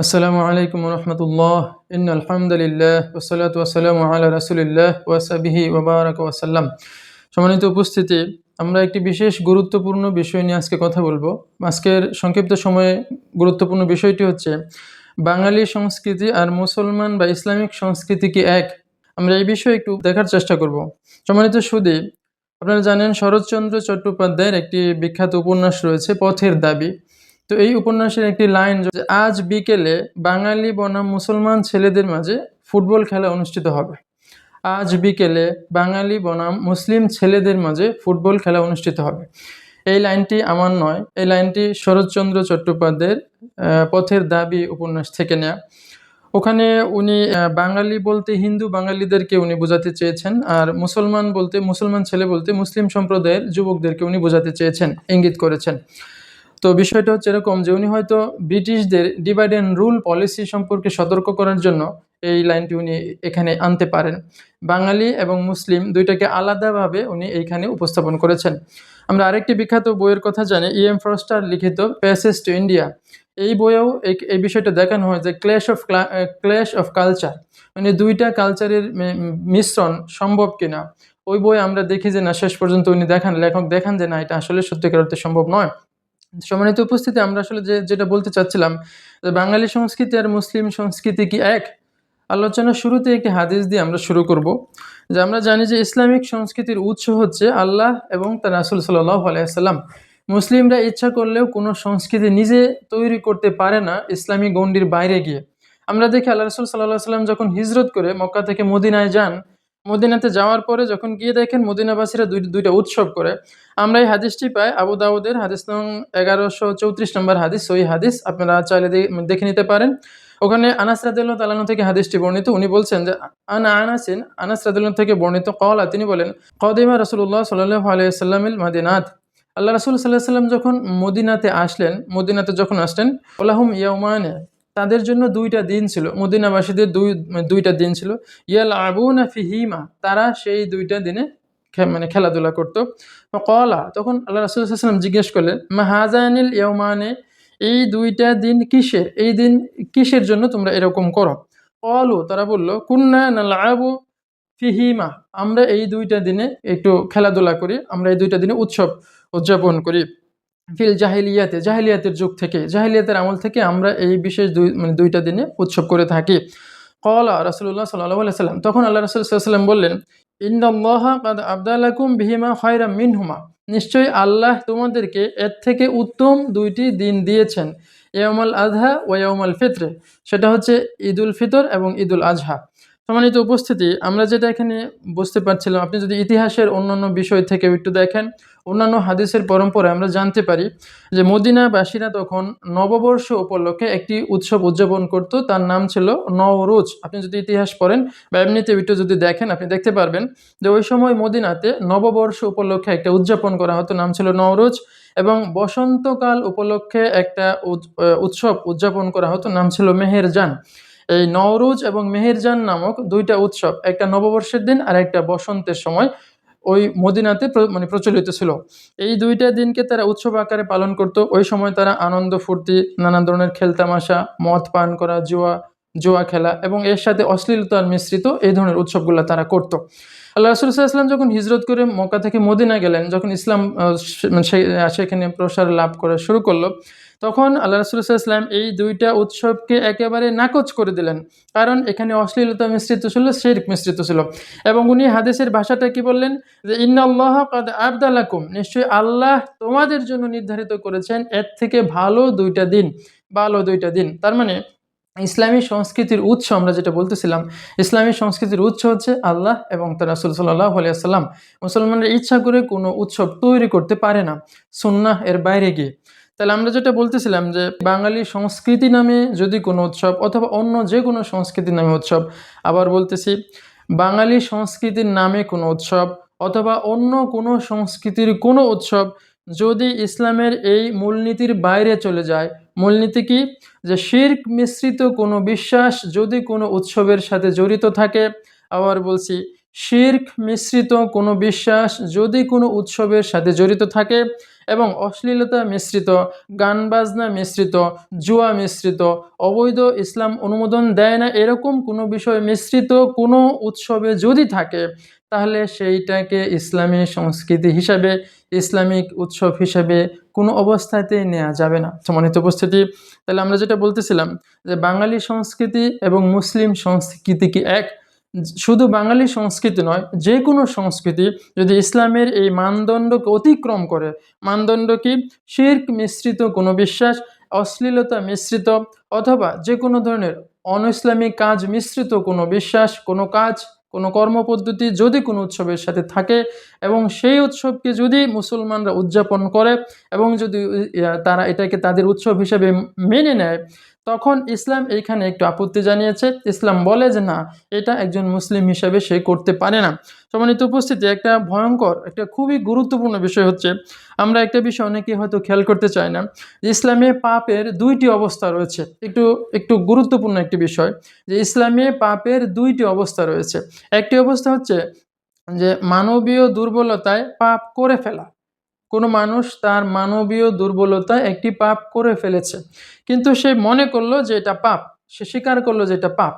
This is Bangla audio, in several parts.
আসসালামু আলাইকুম রহমতুল্লাহ আলহামদুলিল্লাহ ওসলাত ওয়াসালাম আলা রাসুলিল্লাহ ওয়াসাবিহি ওবারাক ওয়াসাল্লাম। সম্মানিত উপস্থিতি, আমরা একটি বিশেষ গুরুত্বপূর্ণ বিষয় নিয়ে আজকে কথা বলবো। আজকের সংক্ষিপ্ত সময়ে গুরুত্বপূর্ণ বিষয়টি হচ্ছে বাঙালি সংস্কৃতি আর মুসলমান বা ইসলামিক সংস্কৃতি কি এক। আমরা এই বিষয়ে একটু দেখার চেষ্টা করব। সম্মানিত সুধী, আপনারা জানেন শরৎচন্দ্র চট্টোপাধ্যায়ের একটি বিখ্যাত উপন্যাস রয়েছে পথের দাবি। তো এই উপন্যাসের একটি লাইন যে আজ বিকেলে বাঙালি বনাম মুসলমান ছেলেদের মাঝে ফুটবল খেলা অনুষ্ঠিত হবে। আজ বিকেলে বাঙালি বনাম মুসলিম ছেলেদের মাঝে ফুটবল খেলা অনুষ্ঠিত হবে। এই লাইনটি আমার নয়, এই লাইনটি শরৎচন্দ্র চট্টোপাধ্যায়ের পথের দাবি উপন্যাস থেকে নেয়া। ওখানে উনি বাঙালি বলতে হিন্দু বাঙালিদেরকে উনি বোঝাতে চেয়েছেন, আর মুসলমান বলতে মুসলমান ছেলে বলতে মুসলিম সম্প্রদায়ের যুবকদেরকে উনি বোঝাতে চেয়েছেন, ইঙ্গিত করেছেন। তো বিষয়টা হচ্ছে এরকম যে উনি হয়তো ব্রিটিশদের ডিভাইড অ্যান্ড রুল পলিসি সম্পর্কে সতর্ক করার জন্য এই লাইনটি উনি এখানে আনতে পারেন। বাঙালি এবং মুসলিম দুইটাকে আলাদাভাবে উনি এইখানে উপস্থাপন করেছেন। আমরা আরেকটি বিখ্যাত বইয়ের কথা জানি, E.M. ফ্রস্টার লিখিত প্যাসেজ টু ইন্ডিয়া। এই বইয়েও এই বিষয়টা দেখানো হয় যে ক্ল্যাশ অফ কালচার, মানে দুইটা কালচারের মিশ্রণ সম্ভব কিনা। ওই বই আমরা দেখি যে না, শেষ পর্যন্ত উনি লেখক দেখান যে না, এটা আসলে সত্যিকার অর্থে সম্ভব নয়। সম্মানিত উপস্থিতি, আমরা আসলে যেটা বলতে চাচ্ছিলাম যে বাঙালি সংস্কৃতি আর মুসলিম সংস্কৃতি কি এক। আলোচনার শুরুতে একটি হাদিস দিয়ে আমরা শুরু করব। যে আমরা জানি যে ইসলামিক সংস্কৃতির উৎস হচ্ছে আল্লাহ এবং তার রাসূল সাল্লাল্লাহু আলাইহি ওয়াসাল্লাম। মুসলিমরা ইচ্ছা করলেও কোনো সংস্কৃতি নিজে তৈরি করতে পারে না ইসলামী গণ্ডির বাইরে গিয়ে। আমরা দেখি আল্লাহ রাসূল সাল্লাল্লাহু আলাইহি ওয়াসাল্লাম যখন হিজরত করে মক্কা থেকে মদিনায় যান, মদিনাতে যাওয়ার পরে যখন গিয়ে দেখেন মদিনাবাসীরা দুইটা উৎসব করে। আমরা এই হাদিসটি পাই আবু দাউদের হাদিস নং 1134 নম্বর হাদিস, সহিহ হাদিস, আপনারা চাইলে দেখে নিতে পারেন। ওখানে আনাস রাদিয়াল্লাহু তাআলা থেকে হাদিসটি বর্ণিত। উনি বলছেন যে আনাস রাদিয়াল্লাহু থেকে বর্ণিত ক্বালা, তিনি বলেন কদিমা রাসূলুল্লাহ সাল্লাল্লাহু আলাইহি ওয়াসাল্লামিল মাদিনাত। আল্লাহ রাসূল সাল্লাল্লাহু আলাইহি ওয়াসাল্লাম যখন মদিনাতে যখন আসলেন, ওয়ালাহুম ইয়াউমানে, তাদের জন্য দুইটা দিন ছিল, মদিনাবাসীদের দুইটা দিন ছিল। ইয়ালআবুনা ফিহিমা, তারা সেই দুইটা দিনে খেলাধুলা করতো। ক্বালা, তখন আল্লাহ রাসূল সাল্লাল্লাহু আলাইহি ওয়াসাল্লাম জিজ্ঞেস করলেন মা হাযানিল ইয়াউমানে, এই দুইটা দিন কিসের, এই দিন কিসের জন্য তোমরা এরকম করো। ক্বালু, তারা বলল কুন্না নালআবু ফিহিমা, আমরা এই দুইটা দিনে একটু খেলাধুলা করি, আমরা এই দুইটা দিনে উৎসব উদযাপন করি। ফিল জাহিলিয়াতে, জাহিলিয়াতের যুগ থেকে, জাহিলিয়াতের আমল থেকে আমরা এই বিশেষ দুইটা দিনে উৎসব করে থাকি। ক্বালা রাসূলুল্লাহ সাল্লাল্লাহু আলাইহি ওয়াসাল্লাম, তখন আল্লাহ রাসূল সাল্লাল্লাহু আলাইহি ওয়াসাল্লাম বললেন ইন্নাল্লাহা কাদ আবদালাকুম বিহিমা খায়রাম মিনহুমা, নিশ্চয়ই আল্লাহ তোমাদেরকে এর থেকে উত্তম দুইটি দিন দিয়েছেন। ইয়াউমুল আযহা ওয়া ইয়াউমুল ফিতর, সেটা হচ্ছে ঈদুল ফিতর এবং ঈদুল আযহা। সম্মানিত উপস্থিতি, আমরা যেটা এখানে বুঝতে পারছিলাম, আপনি যদি ইতিহাসের অন্যান্য বিষয় থেকে একটু দেখেন, অন্যান্য হাদিসের পরম্পরায় আমরা জানতে পারি যে মদিনাবাসীরা তখন নববর্ষ উপলক্ষে একটি উৎসব উদযাপন করত, তার নাম ছিল নওরোজ। আপনি যদি ইতিহাস পড়েন বা এমনিতে একটু যদি দেখেন, আপনি দেখতে পারবেন যে ওই সময় মদিনাতে নববর্ষ উপলক্ষে একটা উদযাপন করা হতো, নাম ছিল নওরোজ। এবং বসন্তকাল উপলক্ষে একটা উৎসব উদযাপন করা হতো, নাম ছিল মেহেরজান। এই নওরোজ এবং মেহেরজান নামক দুইটা উৎসব, একটা নববর্ষের দিন আর একটা বসন্তের সময়, ওই মদিনাতে প্রচলিত ছিল। এই দুইটা দিনকে তারা উৎসব আকারে পালন করত। ওই সময় তারা আনন্দ ফুর্তি, নানান ধরনের খেলতামাশা, মদ পান করা, জুয়া খেলা এবং এর সাথে অশ্লীলতার মিশ্রিত এই ধরনের উৎসবগুলো তারা করত। আল্লাহ রাসূল সাল্লাল্লাহু আলাইহি ওয়াসাল্লাম যখন হিজরত করে মক্কা থেকে মদিনা গেলেন, যখন ইসলাম সেখানে প্রসার লাভ করা শুরু করলো, তখন আল্লাহ রাসূল সাল্লাল্লাহু আলাইহি ওয়াসাল্লাম এই দুইটা উৎসবকে একেবারে নাকচ করে দিলেন। কারণ এখানে অশ্লীলতা মিশ্রিত ছিল, শিরক মিশ্রিত ছিল। এবং উনি হাদিসের ভাষাটা কি বললেন যে ইন্নাল্লাহা কাদ আবদালাকুম, নিশ্চয়ই আল্লাহ তোমাদের জন্য নির্ধারিত করেছেন এর থেকে ভালো দুইটা দিন। তার মানে ইসলামী সংস্কৃতির উৎস, আমরা যেটা বলতেছিলাম, ইসলামী সংস্কৃতির উৎস হচ্ছে আল্লাহ এবং তার রাসূল সাল্লাল্লাহু আলাইহি ওয়াসাল্লাম। মুসলমানরা ইচ্ছা করে কোনো উৎসব তৈরি করতে পারে না সুন্নাহ এর বাইরে গিয়ে। তাহলে আমরা যেটা বলতেছিলাম যে বাঙালি সংস্কৃতি নামে যদি কোনো উৎসব অথবা অন্য যে কোনো সংস্কৃতির নামে উৎসব, আবার বলতেছি, বাঙালি সংস্কৃতির নামে কোনো উৎসব অথবা অন্য কোনো সংস্কৃতির কোনো উৎসব যদি ইসলামের এই মূলনীতির বাইরে চলে যায়, মূলনীতি কি, যে শিরক মিশ্রিত কোনো বিশ্বাস যদি কোনো উৎসবের সাথে জড়িত থাকে, আবার বলছি শিরক মিশ্রিত কোনো বিশ্বাস যদি কোনো উৎসবের সাথে জড়িত থাকে এবং অশ্লীলতা মিশ্রিত, গান বাজনা মিশ্রিত, জুয়া মিশ্রিত, অবৈধ ইসলাম অনুমোদন দেয় না এরকম কোনো বিষয় মিশ্রিত কোনো উৎসবে যদি থাকে, তাহলে সেইটাকে ইসলামী সংস্কৃতি হিসাবে, ইসলামিক উৎসব হিসাবে কোনো অবস্থাতেই নেওয়া যাবে না। সম্মানিত উপস্থিতি, তাহলে আমরা যেটা বলতেছিলাম যে বাঙালি সংস্কৃতি এবং মুসলিম সংস্কৃতি কি এক? শুধু বাঙালি সংস্কৃতি নয়, যে কোনো সংস্কৃতি যদি ইসলামের এই মানদণ্ডকে অতিক্রম করে, মানদণ্ড কি? শিরক মিশ্রিত কোনো বিশ্বাস, অশ্লীলতা মিশ্রিত অথবা যে কোনো ধরনের অনইসলামিক কাজ মিশ্রিত কোনো বিশ্বাস, কোনো কাজ, কোনো কর্মপদ্ধতি যদি কোনো উৎসবের সাথে থাকে এবং সেই উৎসবকে যদি মুসলমানরা উদযাপন করে এবং যদি তারা এটাকে তাদের উৎসব হিসেবে মেনে নেয়, তখন ইসলাম এইখানে একটু আপত্তি জানিয়েছে। ইসলাম বলে যে না, এটা একজন মুসলিম হিসেবে সে করতে পারে না। সম্মানিত উপস্থিতি, একটা ভয়ঙ্কর, একটা খুবই গুরুত্বপূর্ণ বিষয় হচ্ছে, আমরা একটা বিষয় অনেকেই হয়তো খেয়াল করতে চাই না, যে ইসলামে পাপের দুইটি অবস্থা রয়েছে। একটু একটু গুরুত্বপূর্ণ একটি বিষয়, যে ইসলামে পাপের দুইটি অবস্থা রয়েছে। একটি অবস্থা হচ্ছে যে মানবীয় দুর্বলতায় পাপ করে ফেলা। কোনো মানুষ তার মানবীয় দুর্বলতায় একটি পাপ করে ফেলেছে, কিন্তু সে মনে করলো যে এটা পাপ, সে স্বীকার করলো যে এটা পাপ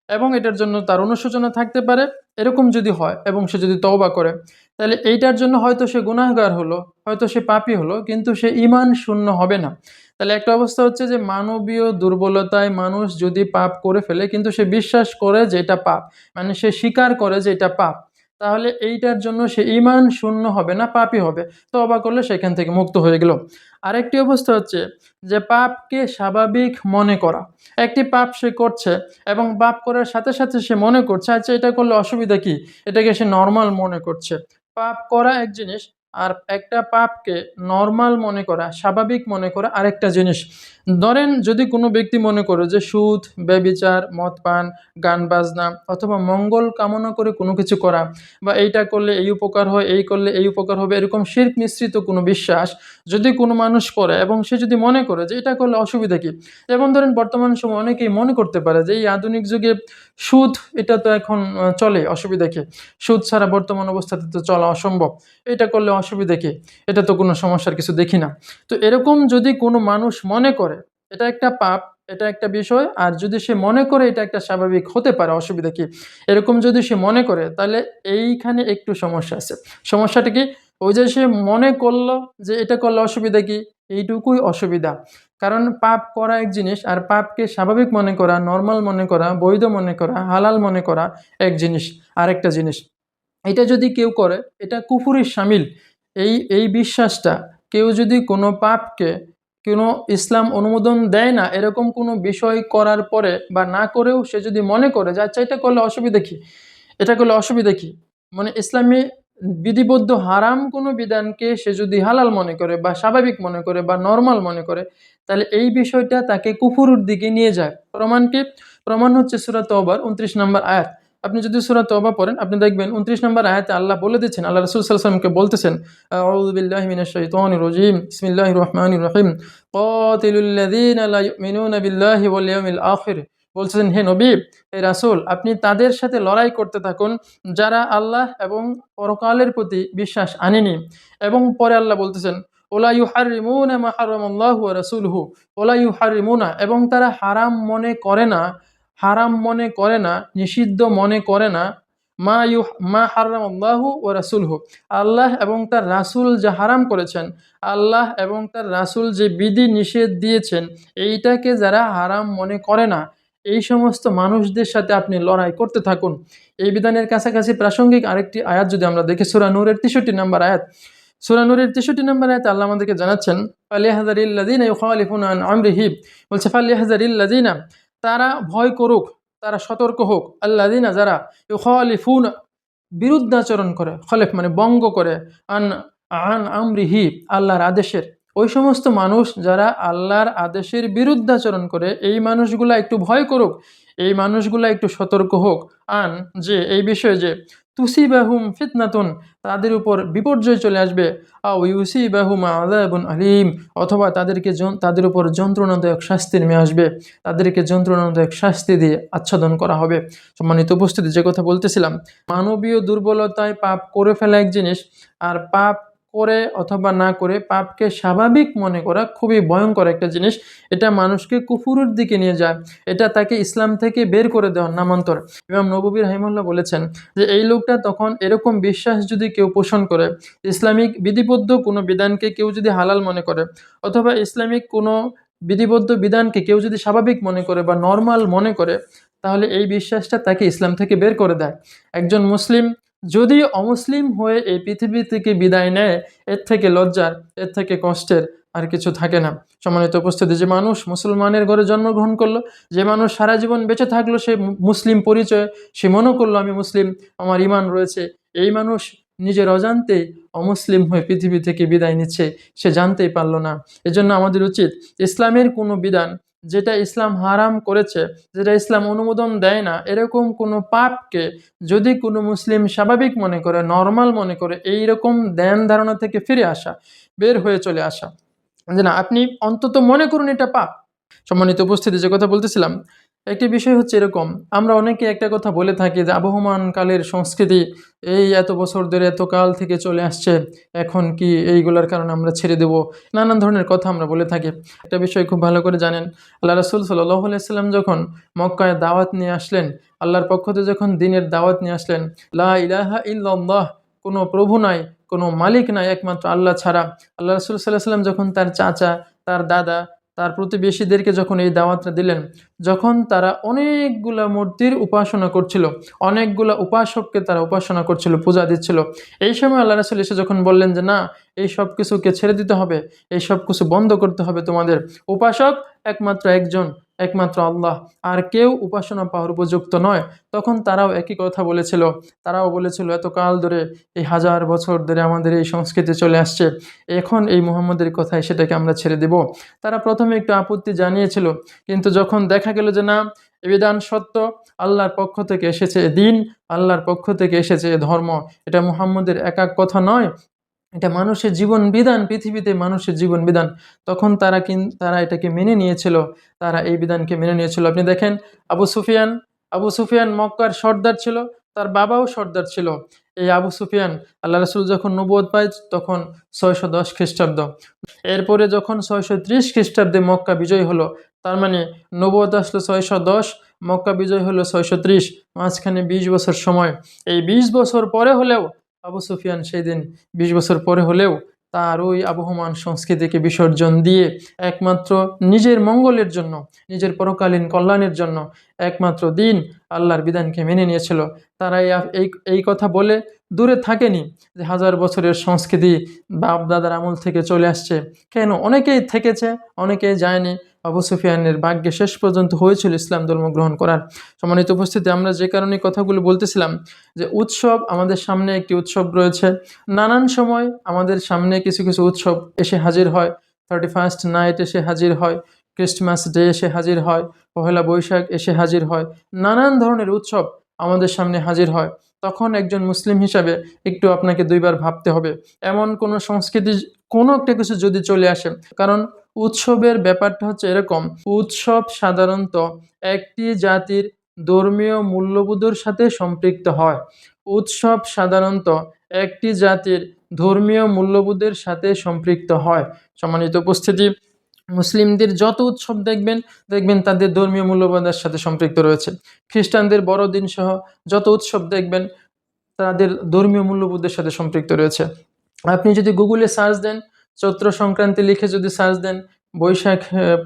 এবং এটার জন্য তার অনুশোচনা থাকতে পারে। এরকম যদি হয় এবং সে যদি তওবা করে, তাহলে এইটার জন্য হয়তো সে গুনাহগার হলো, হয়তো সে পাপী হলো, কিন্তু সে ঈমান শূন্য হবে না। তাহলে একটা অবস্থা হচ্ছে যে মানবীয় দুর্বলতায় মানুষ যদি পাপ করে ফেলে কিন্তু সে বিশ্বাস করে যে এটা পাপ, মানে সে স্বীকার করে যে এটা পাপ, তাহলে এইটার জন্য সে ঈমান শূন্য হবে না, পাপী হবে। তওবা করলে সেখান থেকে মুক্ত হয়ে গেল। আরেকটি অবস্থা হচ্ছে যে পাপকে স্বাভাবিক মনে করা। একটি পাপ সে করছে এবং পাপ করার সাথে সাথে সে মনে করছে আচ্ছা এটা করলে অসুবিধা কি, এটাকে সে নর্মাল মনে করছে। পাপ করা এক জিনিস, আর একটা পাপকে নর্মাল মনে করা, স্বাভাবিক মনে করা আরেকটা জিনিস। ধরেন যদি কোনো ব্যক্তি মনে করে যে সুদ, ব্যভিচার, মদ পান, গান বাজনা অথবা মঙ্গল কামনা করে কোনো কিছু করা, বা এইটা করলে এই উপকার হয়, এই করলে এই উপকার হবে, এরকম শিরক মিশ্রিত কোনো বিশ্বাস যদি কোনো মানুষ করে এবং সে যদি মনে করে যে এটা করলে অসুবিধা কি, যেমন ধরেন বর্তমান সময় অনেকেই মনে করতে পারে যে এই আধুনিক যুগে সুদ এটা তো এখন চলে, অসুবিধা কি, সুদ ছাড়া বর্তমান অবস্থাতে তো চলা অসম্ভব, এটা করলে অসুবিধা কি, এটা তো কোনো সমস্যার কিছু দেখি না। তো এরকম যদি কোনো মানুষ মনে করে এটা একটা পাপ, এটা একটা বিষয়, আর যদি সে মনে করে এটা একটা স্বাভাবিক হতে পারে, অসুবিধা কি, এরকম যদি সে মনে করে, তাহলে এইখানে একটু সমস্যা আছে। সমস্যাটা কি? ওই যে সে মনে করলো যে এটা করলে অসুবিধা কি, এইটুকুই অসুবিধা। কারণ পাপ করা এক জিনিস, আর পাপকে স্বাভাবিক মনে করা, নর্মাল মনে করা, বৈধ মনে করা, হালাল মনে করা এক জিনিস, আরেকটা জিনিস। এটা যদি কেউ করে এটা কুফুরির শামিল। এই এই বিশ্বাসটা, কেউ যদি কোনো পাপকে, কোনো ইসলাম অনুমোদন দেয় না এরকম কোনো বিষয় করার পরে বা না করেও সে যদি মনে করে যে আচ্ছা এটা করলে অসুবিধা কি, এটা করলে অসুবিধা কি, মানে ইসলামে বিধিবদ্ধ হারাম কোনো বিধানকে সে যদি হালাল মনে করে বা স্বাভাবিক মনে করে বা নর্মাল মনে করে, তাহলে এই বিষয়টা তাকে কুফুরুর দিকে নিয়ে যায়। প্রমাণ কি? প্রমাণ হচ্ছে সূরা তওবার 29 নম্বর আয়াত। আপনি যদি সূরা তওবা পড়েন আপনি দেখবেন 29 নম্বর আয়াতে আল্লাহ বলে দিচ্ছেন, আল্লাহ রাসূল সাল্লাল্লাহু আলাইহি ওয়াসাল্লামকে বলতেছেন, আউযু বিল্লাহি মিনাশ শাইতানির রাজীম, বিসমিল্লাহির রহমানির রহিম, কাতিলুল লাযীনা লা ইউমিনুনা বিল্লাহি ওয়াল ইয়াউমিল আখির। বলছেন হে নবী, হে রাসূল, আপনি তাদের সাথে লড়াই করতে থাকুন যারা আল্লাহ এবং পরকালের প্রতি বিশ্বাস আনেনি। এবং পরে আল্লাহ বলতেছেন, ওলা ইউহাররিমুনা মা হারামাল্লাহু ওয়া রাসূলুহু, ওলা ইউহাররিমুনা, এবং তারা হারাম মনে করে না, হারাম মনে করে না, নিষিদ্ধ মনে করে না, মা হারামাল্লাহু ওয়া রাসূলুহু, আল্লাহ এবং তার রাসূল যা হারাম করেছেন, আল্লাহ এবং তার রাসূল যে বিধি নিষেধ দিয়েছেন, এইটাকে যারা হারাম মনে করে না, এই সমস্ত মানুষদের সাথে আপনি লড়াই করতে থাকুন। এই বিধানের কাছাকাছি প্রাসঙ্গিক আরেকটি আয়াত যদি আমরা দেখি, সূরা নূরের 63 নম্বর আয়াত। সূরা নূরের 63 নম্বর আয়াতে আল্লাহ আমাদেরকে জানাচ্ছেন, ফালিয়াহযারিল্লাযীনা ইউখালিফুনা আন আমরিহি, বলছে ফালিয়াহযারিল্লাযীনা, তারা ভয় করুক, তারা সতর্ক হোক, আল্লাযীনা, যারা ইউখালিফুনা, বিরুদ্ধাচরণ করে, খলেফ মানে বঙ্গ করে, আন আন আমরিহি, আল্লাহর আদেশের। ওই সমস্ত মানুষ যারা আল্লাহর আদেশের বিরুদ্ধাচরণ করে, এই মানুষগুলা একটু ভয় করুক। এই মানুষগুলা একটু সতর্ক হোক আন যে এই বিষয়ে যে তুসিবাহুম ফিতনাতুন, তাদের উপর বিপর্যয় চলে আসবে, আও ইউসিবাহুম আযাবুন আলীম, অথবা তাদের উপর যন্ত্রণাদায়ক শাস্তি নেমে আসবে, তাদেরকে যন্ত্রণাদায়ক শাস্তি দিয়ে আচ্ছাদন করা হবে। সম্মানিত উপস্থিতি, যে কথা বলতেছিলাম, মানবীয় দুর্বলতায় পাপ করে ফেলা এক জিনিস, আর পাপ করে অথবা না করে পাপকে স্বাভাবিক মনে করা খুবই ভয়ঙ্কর একটা জিনিস। এটা মানুষকে কুফুরের দিকে নিয়ে যায়, এটা তাকে ইসলাম থেকে বের করে দেওয়ার নামান্তর। ইমাম নববী রাহিমাহুল্লাহ বলেছেন যে এই লোকটা তখন এরকম বিশ্বাস যদি কেউ পোষণ করে, ইসলামিক বিধিবদ্ধ কোনো বিধানকে কেউ যদি হালাল মনে করে, অথবা ইসলামিক কোনো বিধিবদ্ধ বিধানকে কেউ যদি স্বাভাবিক মনে করে বা নর্মাল মনে করে, তাহলে এই বিশ্বাসটা তাকে ইসলাম থেকে বের করে দেয়। একজন মুসলিম যদি অমুসলিম হয়ে এই পৃথিবী থেকে বিদায় নেয়, এর থেকে লজ্জার, এর থেকে কষ্টের আর কিছু থাকে না। সম্মানিত উপস্থিতি, যে মানুষ মুসলমানের ঘরে জন্মগ্রহণ করলো, যে মানুষ সারা জীবন বেঁচে থাকলো সে মুসলিম পরিচয়, সে মনে করলো আমি মুসলিম, আমার ঈমান রয়েছে, এই মানুষ নিজের অজান্তেই অমুসলিম হয়ে পৃথিবী থেকে বিদায় নিচ্ছে, সে জানতেই পারলো না। এজন্য আমাদের উচিত ইসলামের কোনো বিধান যেটা ইসলাম হারাম করেছে, যেটা ইসলাম অনুমোদন দেয় না, এরকম কোনো পাপকে যদি কোনো মুসলিম স্বাভাবিক মনে করে, নর্মাল মনে করে, এই রকম ধ্যান ধারণা থেকে ফিরে আসা, বের হয়ে চলে আসা, যে না আপনি অন্তত মনে করুন এটা পাপ। সম্মানিত উপস্থিতি, যে কথা বলতেছিলাম, একটি বিষয় হচ্ছে এরকম, আমরা অনেকে একটা কথা বলে থাকি যে আবহমান কালের সংস্কৃতি এই এত বছর ধরে এত কাল থেকে চলে আসছে, এখন কি এইগুলোর কারণে আমরা ছেড়ে দেব, নানান ধরনের কথা আমরা বলে থাকি। একটা বিষয় খুব ভালো করে জানেন, আল্লাহ রাসূল সাল্লাল্লাহু আলাইহি সাল্লাম যখন মক্কায় দাওয়াত নিয়ে আসলেন, আল্লাহর পক্ষ থেকে যখন দ্বীনের দাওয়াত নিয়ে আসলেন, লা ইলাহা ইল্লাল্লাহ, কোনো প্রভু নাই, কোনো মালিক নাই একমাত্র আল্লাহ ছাড়া, আল্লাহ রাসূল সাল্লাল্লাহু আলাইহি সাল্লাম যখন তার চাচা, তার দাদা, তার প্রতিবেশীদেরকে যখন এই দাওয়াতটা দিলেন, যখন তারা অনেকগুলা মূর্তির উপাসনা করছিল, অনেকগুলা উপাসককে তারা উপাসনা করছিল, পূজা দিচ্ছিল, এই সময় আল্লাহ রাসূল এসে যখন বললেন যে না, এই সব কিছুকে ছেড়ে দিতে হবে, এই সব কিছু বন্ধ করতে হবে, তোমাদের উপাসক একমাত্র একজন, একমাত্র আল্লাহ, আর কেউ উপাসনা পাওয়ার উপযুক্ত নয়, তখন তারাও একই কথা বলেছিল। তারাও বলেছিল এত কাল ধরে, এই হাজার বছর ধরে আমাদের এই সংস্কৃতি চলে আসছে, এখন এই মুহাম্মদের কথায় সেটাকে আমরা ছেড়ে দেব। তারা প্রথমে একটু আপত্তি জানিয়েছিল, কিন্তু যখন দেখা গেল যে না, এ বিধান সত্য, আল্লাহর পক্ষ থেকে এসেছে দিন, আল্লাহর পক্ষ থেকে এসেছে ধর্ম, এটা মুহাম্মদের একাক কথা নয়, এটা মানুষের জীবন বিধান, পৃথিবীতে মানুষের জীবন বিধান, তখন তারা এটাকে মেনে নিয়েছিল, তারা এই বিধানকে মেনে নিয়েছিল। আপনি দেখেন আবু সুফিয়ান মক্কার সর্দার ছিল, তার বাবাও সর্দার ছিল। এই আবু সুফিয়ান, আল্লাহ রাসূল যখন নবুয়ত পায় তখন 610 খ্রিস্টাব্দ, এরপরে যখন 630 খ্রিস্টাব্দে মক্কা বিজয় হলো, তার মানে নবুয়ত আসলো 610, মক্কা বিজয় হলো 630, মাঝখানে 20 বছর সময়। এই 20 বছর পরে হলেও আবু সুফিয়ান সেই দিন 20 বছর পরে হলেও তার ওই আবহমান সংস্কৃতিকে বিসর্জন দিয়ে একমাত্র নিজের মঙ্গলের জন্য, নিজের পরকালীন কল্যাণের জন্য একমাত্র দিন, আল্লাহর বিধানকে মেনে নিয়েছিল। তারা এই কথা বলে দূরে থাকেনি যে হাজার বছরের সংস্কৃতি বাপ দাদার আমল থেকে চলে আসছে। কেন, অনেকেই থেকেছে, অনেকেই যায়নি। আবু সুফিয়ানের ভাগ্যে শেষ পর্যন্ত হয়েছিল ইসলাম ধর্ম গ্রহণ করার। সম্মানিত উপস্থিতি, আমরা যে কারণে কথাগুলো বলতেছিলাম, যে উৎসব, আমাদের সামনে একটি উৎসব রয়েছে, নানান সময় আমাদের সামনে কিছু কিছু উৎসব এসে হাজির হয়, 31st নাইট এসে হাজির হয়, ক্রিসমাস ডে এসে হাজির হয়, পহেলা বৈশাখ এসে হাজির হয়, নানান ধরনের উৎসব আমাদের সামনে হাজির হয়। তখন একজন মুসলিম হিসাবে একটু আপনাকে দুইবার ভাবতে হবে, এমন কোনো সংস্কৃতি, কোনো একটা কিছু যদি চলে আসে। কারণ উৎসবের ব্যাপারটা হচ্ছে এরকম, উৎসব সাধারণত একটি জাতির ধর্মীয় মূল্যবোধের সাথে সম্পৃক্ত হয়। উৎসব সাধারণত একটি জাতির ধর্মীয় মূল্যবোধের সাথে সম্পৃক্ত হয়। সম্মানিত উপস্থিতি, মুসলিমদের যত উৎসব দেখবেন, দেখবেন তাদের ধর্মীয় মূল্যবোধের সাথে সম্পৃক্ত রয়েছে। খ্রিস্টানদের বড়দিন সহ যত উৎসব দেখবেন, তাদের ধর্মীয় মূল্যবোধের সাথে সম্পৃক্ত রয়েছে। আপনি যদি গুগলে সার্চ দেন, চৈত্র সংক্রান্তি লিখে যদি সার্চ দেন,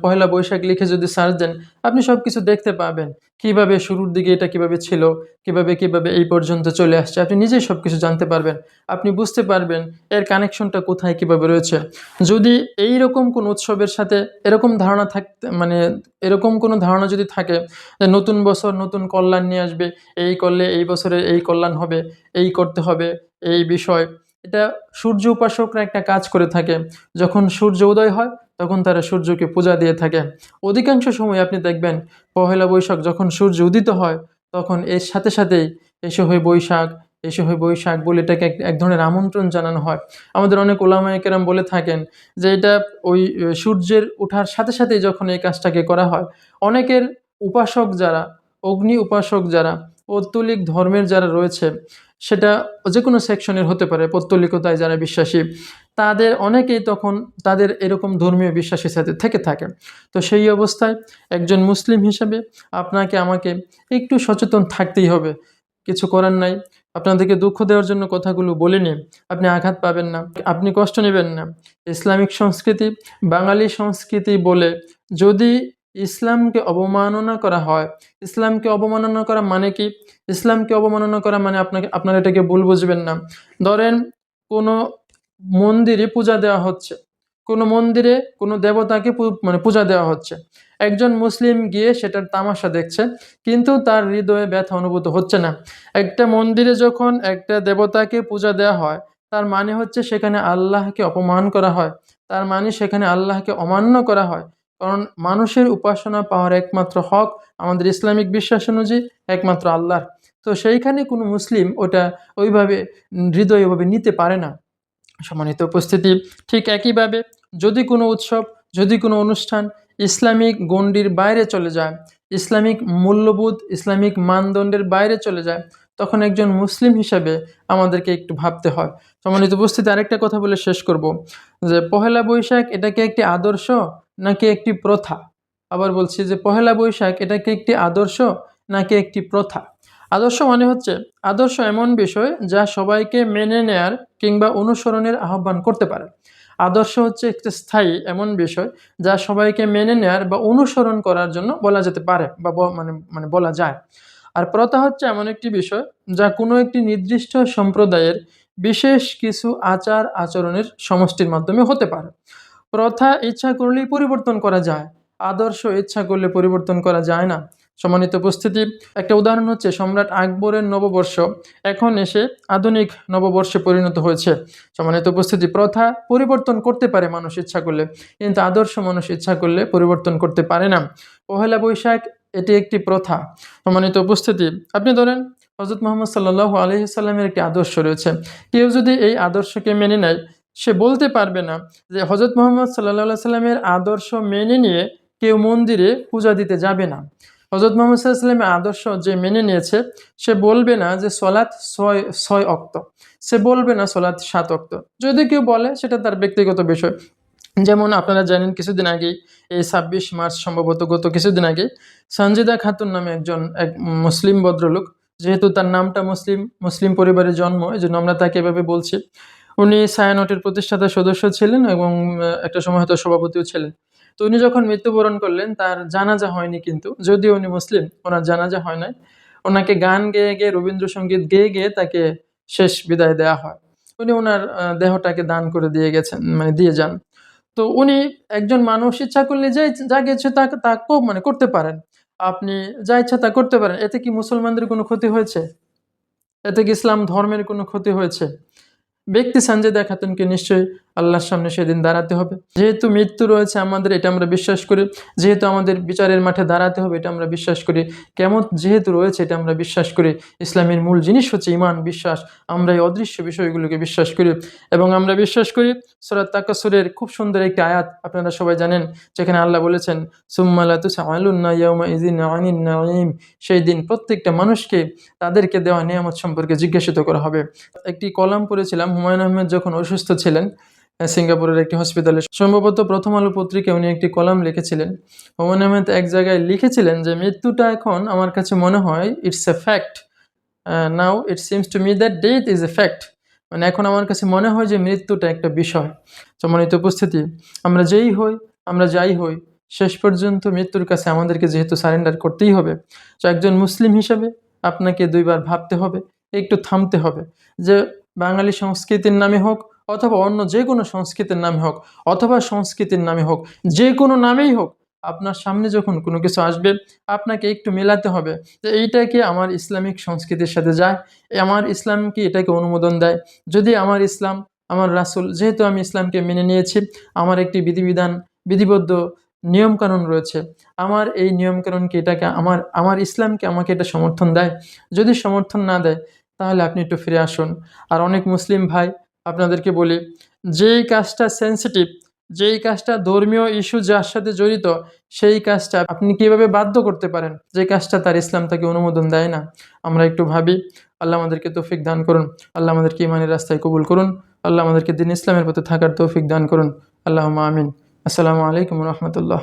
পহেলা বৈশাখ লিখে যদি সার্চ দেন, আপনি সব কিছু দেখতে পাবেন, কিভাবে শুরুর দিকে এটা কিভাবে ছিল, কিভাবে কিভাবে এই পর্যন্ত চলে আসছে, আপনি নিজেই সব কিছু জানতে পারবেন। আপনি বুঝতে পারবেন এর কানেকশনটা কোথায় কিভাবে রয়েছে। যদি এই রকম কোন উৎসবের সাথে এরকম ধারণা থাকতে, মানে এরকম কোনো ধারণা যদি থাকে যে নতুন বছর নতুন কল্যাণ নিয়ে আসবে, এই করলে এই বছরে এই কল্যাণ হবে, এই করতে হবে, এই বিষয়, এটা সূর্য উপাসকরা একটা কাজ করে থাকে। যখন সূর্য উদয় হয় তখন তারা সূর্যকে পূজা দিয়ে থাকে। অধিকাংশ সময় আপনি দেখবেন পহেলা বৈশাখ যখন সূর্য উদিত হয় তখন এর সাথে সাথেই এসে হয় বৈশাখ, এসে হয় বৈশাখ বলে এটাকে এক ধরনের আমন্ত্রণ জানানো হয়। আমাদের অনেক ওলামায়ে কেরাম বলে থাকেন যে এটা ওই সূর্যের ওঠার সাথে সাথেই যখন এই কাজটাকে করা হয়, অনেকের উপাসক যারা, অগ্নি উপাসক যারা, পৌত্তলিক ধর্মের যারা রয়েছে, সেটা যে কোনো সেকশনের হতে পারে, পৌত্তলিকতায় যারা বিশ্বাসী, তাদের অনেকেই তখন তাদের এরকম ধর্মীয় বিশ্বাসের সাথে থেকে থাকে। তো সেই অবস্থায় একজন মুসলিম হিসেবে আপনাকে আমাকে একটু সচেতন থাকতেই হবে। কিছু করার নাই। আপনাদেরকে দুঃখ দেওয়ার জন্য কথাগুলো বলিনি। আপনি আঘাত পাবেন না, আপনি কষ্ট নেবেন না। ইসলামিক সংস্কৃতি, বাঙালি সংস্কৃতি বলে যদি ইসলামকে অবমাননা করা হয়, ইসলামকে অবমাননা করা মানে কি? ইসলামকে অবমাননা করা মানে আপনারা এটাকে ভুল বুঝবেন না। ধরেন কোনো মন্দিরে পূজা দেওয়া হচ্ছে, কোনো মন্দিরে কোনো দেবতাকে মানে পূজা দেওয়া হচ্ছে। একজন মুসলিম গিয়ে সেটার তামাশা দেখছে, কিন্তু তার হৃদয়ে ব্যথা অনুভূত হচ্ছে না। একটা মন্দিরে যখন একটা দেবতাকে পূজা দেওয়া হয়, তার মানে হচ্ছে সেখানে আল্লাহকে অপমান করা হয়, তার মানে সেখানে আল্লাহকে অমান্য করা হয়। কারণ মানুষের উপাসনা পাওয়ার একমাত্র হক আমাদের ইসলামিক বিশ্বাস অনুযায়ী একমাত্র আল্লাহর। তো সেইখানে কোনো মুসলিম ওটা ওইভাবে হৃদয়ে ওইভাবে নিতে পারে না। সম্মানিত উপস্থিতি, ঠিক একইভাবে যদি কোনো উৎসব, যদি কোনো অনুষ্ঠান ইসলামিক গণ্ডির বাইরে চলে যায়, ইসলামিক মূল্যবোধ, ইসলামিক মানদণ্ডের বাইরে চলে যায়, তখন একজন মুসলিম হিসাবে আমাদেরকে একটু ভাবতে হয়। সম্মানিত উপস্থিতি, আরেকটা কথা বলে শেষ করব যে পহেলা বৈশাখ এটাকে একটি আদর্শ নাকি একটি প্রথা? আবার বলছি যে পহেলা বৈশাখ এটাকে একটি আদর্শ নাকি একটি প্রথা? আদর্শ মানে হচ্ছে, আদর্শ এমন বিষয় যা সবাইকে মেনে নেয়ার কিংবা অনুসরণের আহ্বান করতে পারে। আদর্শ হচ্ছে একটি স্থায়ী এমন বিষয় যা সবাইকে মেনে নেয়ার বা অনুসরণ করার জন্য বলা যেতে পারে বা মানে মানে বলা যায়। আর প্রথা হচ্ছে এমন একটি বিষয় যা কোনো একটি নির্দিষ্ট সম্প্রদায়ের বিশেষ কিছু আচার আচরণের সমষ্টির মাধ্যমে হতে পারে। প্রথা ইচ্ছা করলেই পরিবর্তন করা যায়, আদর্শ ইচ্ছা করলে পরিবর্তন করা যায় না। সম্মানিত উপস্থিতি, একটা উদাহরণ হচ্ছে সম্রাট আকবরের নববর্ষ এখন এসে আধুনিক নববর্ষে পরিণত হয়েছে। সম্মানিত উপস্থিতি, প্রথা পরিবর্তন করতে পারে মানুষ ইচ্ছা করলে, কিন্তু আদর্শ মানুষ ইচ্ছা করলে পরিবর্তন করতে পারে না। পহেলা বৈশাখ এটি একটি প্রথা। সম্মানিত উপস্থিতি, আপনি ধরেন হযরত মুহাম্মদ সাল্লাল্লাহু আলাইহি সাল্লামের একটি আদর্শ রয়েছে। কেউ যদি এই আদর্শকে মেনে নেয়, সে বলতে পারবে না যে হযরত মুহাম্মদ সাল্লাল্লাহু আলাইহি সাল্লামের আদর্শ মেনে নিয়ে কেউ মন্দিরে পূজা দিতে যাবে না। হযরত মুহাম্মদ সাল্লাল্লাহু আলাইহি সাল্লামের আদর্শ যে মেনে নিয়েছে, সে বলবে না যে সলাৎ ছয় ওয়াক্ত, সে বলবে না সলাৎ ৭ ওয়াক্ত। যদি কেউ বলে সেটা তার ব্যক্তিগত বিষয়। যেমন আপনারা জানেন কিছুদিন আগেই, এই ২৬ মার্চ সম্ভবত গত কিছুদিন আগে, সঞ্জিদা খাতুন নামে এক মুসলিম ভদ্রলোক, যেহেতু তার নামটা মুসলিম, মুসলিম পরিবারে জন্ম, এজন্য আমরা তাকে এভাবে বলছি। উনি ছায়ানটের প্রতিষ্ঠাতা সদস্য ছিলেন এবং একটা সময় হয়তো সভাপতিও ছিলেন। তো উনি যখন মৃত্যুবরণ করলেন, তার জানাজা হয়নি, কিন্তু যদিও উনি মুসলিম, ওনার জানাজা হয় নাই। ওনাকে গান গেয়ে গেয়ে, রবীন্দ্রসঙ্গীত গেয়ে গেয়ে তাকে শেষ বিদায় দেওয়া হয়। উনি ওনার দেহটাকে দান করে দিয়ে গেছেন, মানে দিয়ে যান। তো উনি একজন মানুষ ইচ্ছা করলে যা ইচ্ছে তাকেও মানে করতে পারেন। আপনি যা ইচ্ছা তা করতে পারেন। এতে কি মুসলমানদের কোনো ক্ষতি হয়েছে? এতে কি ইসলাম ধর্মের কোনো ক্ষতি হয়েছে? ব্যক্তি সানজিদা খাতুনকে নিশ্চয়ই আল্লাহর সামনে সেদিন দাঁড়াতে হবে। যেহেতু মৃত্যু রয়েছে আমাদের, এটা আমরা বিশ্বাস করি। যেহেতু আমাদের বিচারের মাঠে দাঁড়াতে হবে, এটা আমরা বিশ্বাস করি। কিয়ামত যেহেতু রয়েছে, এটা আমরা বিশ্বাস করি। ইসলামের মূল জিনিস হচ্ছে ঈমান, বিশ্বাস। আমরা এই অদৃশ্য বিষয়গুলোকে বিশ্বাস করি এবং আমরা বিশ্বাস করি সূরা তাকাসুরের খুব সুন্দর একটি আয়াত আপনারা সবাই জানেন, যেখানে আল্লাহ বলেছেন, সুম্মা লা তুসআলুন্না ইয়াওমা ইযিন আনিন নাঈম। সেই দিন প্রত্যেকটা মানুষকে তাদেরকে দেওয়া নিয়ামত সম্পর্কে জিজ্ঞাসিত করা হবে। একটি কলাম পড়েছিলাম, হুমায়ূন আহমেদ যখন অসুস্থ ছিলেন সিঙ্গাপুরের একটি হসপিটালে, সম্ভবত প্রথম আলো পত্রিকায় উনি একটি কলাম লিখেছিলেন। হুমায়ূন আহমেদ এক জায়গায় লিখেছিলেন যে মৃত্যুটা এখন আমার কাছে মনে হয় it's a fact, now it seems to me that death is a fact. মানে এখন আমার কাছে মনে হয় যে মৃত্যুটা একটা বিষয়। সম্মানিত উপস্থিতি, আমরা যাই হই, শেষ পর্যন্ত মৃত্যুর কাছে আমাদেরকে যেহেতু সারেন্ডার করতেই হবে, তো একজন মুসলিম হিসাবে আপনাকে দুইবার ভাবতে হবে, একটু থামতে হবে যে বাঙালি সংস্কৃতির নামে হোক অথবা অন্য যে কোনো সংস্কৃতির নামে হোক অথবা সংস্কৃতির নামে হোক, যে কোনো নামেই হোক, আপনার সামনে যখন কোনো কিছু আসবে আপনাকে একটু মেলাতে হবে যে এইটা কি আমার ইসলামিক সংস্কৃতির সাথে যায়, আমার ইসলাম কি এটাকে অনুমোদন দেয়। যদি আমার ইসলাম, আমার রাসূল, যেহেতু আমি ইসলামকে মেনে নিয়েছি, আমার একটি বিধিবিধান বিধিবদ্ধ নিয়মকানুন রয়েছে, আমার এই নিয়মকানুনকে এটাকে আমার ইসলামকে আমাকে এটা সমর্থন দেয়? যদি সমর্থন না দেয় তাহলে আপনি একটু ফিরে আসুন। আর অনেক মুসলিম ভাই, আপনাদেরকে বলি, যেই কাজটা সেনসিটিভ, যেই কাজটা ধর্মীয় ইস্যু যার সাথে জড়িত, সেই কাজটা আপনি কিভাবে বাধ্য করতে পারেন যে কাজটা তার ইসলাম তাকে অনুমোদন দেয় না? আমরা একটু ভাবি। আল্লাহ আমাদেরকে তৌফিক দান করুন। আল্লাহ আমাদেরকে ঈমানের রাস্তায় কবুল করুন। আল্লাহ আমাদেরকে দ্বীন ইসলামের পথে থাকার তৌফিক দান করুন। আল্লাহুম্মা আমিন। আসসালামু আলাইকুম ওয়া রাহমাতুল্লাহ।